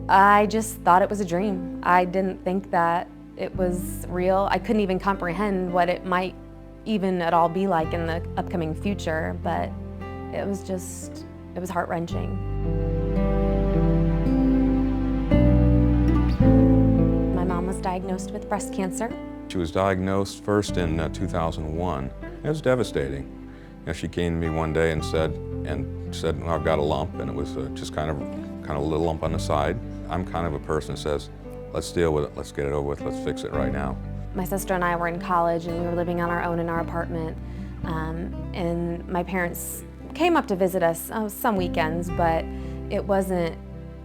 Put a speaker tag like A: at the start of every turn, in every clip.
A: I just thought it was a dream. I didn't think that it was real. I couldn't even comprehend what it might even at all be like in the upcoming future, but it was heart-wrenching. My mom was diagnosed with breast cancer.
B: She was diagnosed first in 2001. It was devastating. You know, she came to me one day and said, well, I've got a lump, and it was just kind of a little lump on the side. I'm kind of a person that says, let's deal with it, let's get it over with, let's fix it right now.
A: My sister and I were in college, and we were living on our own in our apartment, and my parents came up to visit us some weekends, but it wasn't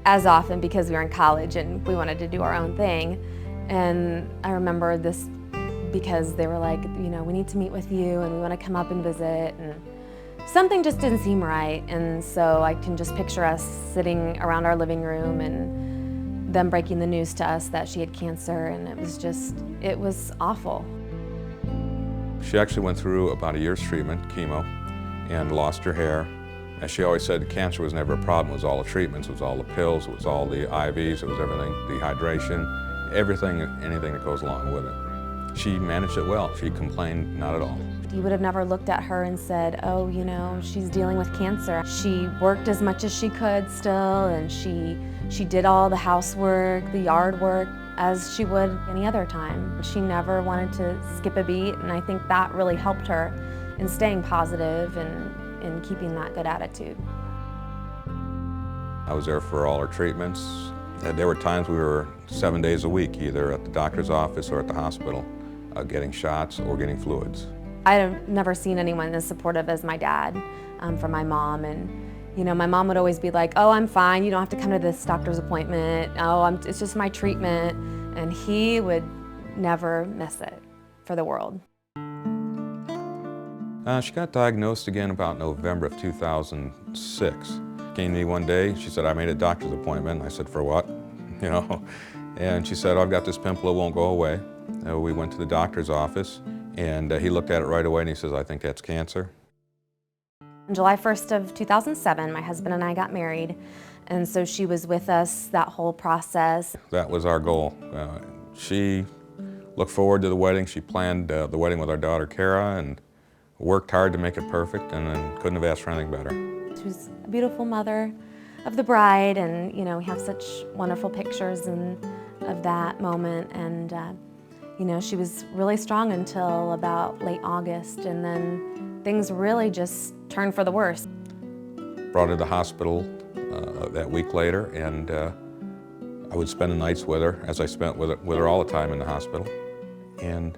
A: as often because we were in college and we wanted to do our own thing. And I remember this because they were like, you know, we need to meet with you and we want to come up and visit, and something just didn't seem right. And so I can just picture us sitting around our living room and them breaking the news to us that she had cancer, and it was awful.
B: She actually went through about a year's treatment, chemo, and lost her hair. As she always said, cancer was never a problem. It was all the treatments, it was all the pills, it was all the IVs, it was everything, dehydration, everything, anything that goes along with it. She managed it well. She complained not at all.
A: You would have never looked at her and said, oh, you know, she's dealing with cancer. She worked as much as she could still, and she did all the housework, the yard work, as she would any other time. She never wanted to skip a beat, and I think that really helped her in staying positive and in keeping that good attitude.
B: I was there for all her treatments. There were times we were 7 days a week, either at the doctor's office or at the hospital, getting shots or getting fluids.
A: I've never seen anyone as supportive as my dad for my mom. And you know, my mom would always be like, oh, I'm fine, you don't have to come to this doctor's appointment. Oh, it's just my treatment. And he would never miss it for the world.
B: She got diagnosed again about November of 2006. Came to me one day, she said, I made a doctor's appointment. I said, for what? You know, and she said, oh, I've got this pimple, it won't go away. We went to the doctor's office, and he looked at it right away and he says, I think that's cancer.
A: On July 1st of 2007, my husband and I got married, and so she was with us that whole process.
B: That was our goal. She looked forward to the wedding. She planned the wedding with our daughter, Kara, and worked hard to make it perfect, and then couldn't have asked for anything better.
A: She was a beautiful mother of the bride, and you know, we have such wonderful pictures of that moment. And you know, she was really strong until about late August, and then things really just turned for the worse.
B: Brought her to the hospital that week later, and I would spend the nights with her, as I spent with her all the time in the hospital. And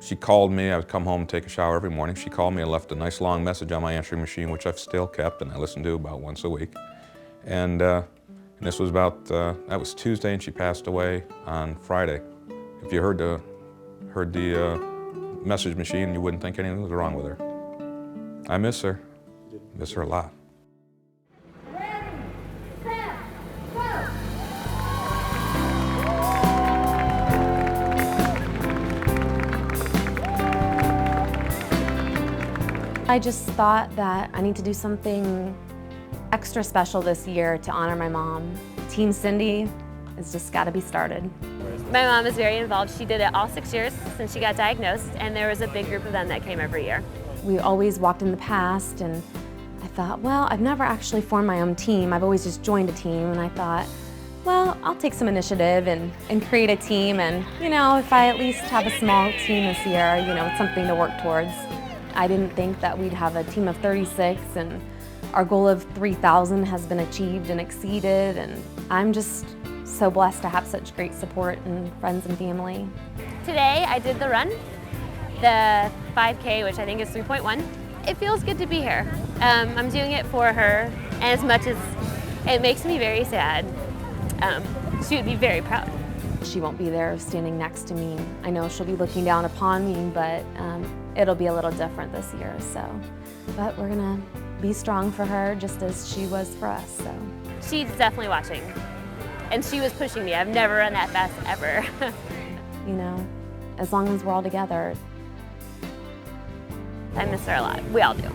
B: she called me. I would come home and take a shower every morning. She called me and left a nice long message on my answering machine, which I've still kept and I listen to about once a week. And this was that was Tuesday, and she passed away on Friday. If you heard the message machine, you wouldn't think anything was wrong with her. I miss her. Miss her a lot.
A: I just thought that I need to do something extra special this year to honor my mom. Team Cindy has just got to be started.
C: My mom is very involved. She did it all 6 years since she got diagnosed, and there was a big group of them that came every year.
A: We always walked in the past, and I thought, well, I've never actually formed my own team. I've always just joined a team, and I thought, well, I'll take some initiative and create a team, and you know, if I at least have a small team this year, you know, it's something to work towards. I didn't think that we'd have a team of 36, and our goal of 3,000 has been achieved and exceeded, and I'm just so blessed to have such great support and friends and family.
C: Today I did the run, the 5K, which I think is 3.1. It feels good to be here. I'm doing it for her, and as much as it makes me very sad, she would be very proud.
A: She won't be there standing next to me. I know she'll be looking down upon me, but it'll be a little different this year. But we're gonna be strong for her just as she was for us. So
C: she's definitely watching, and she was pushing me. I've never run that fast ever.
A: You know, as long as we're all together.
C: I miss her a lot. We all do.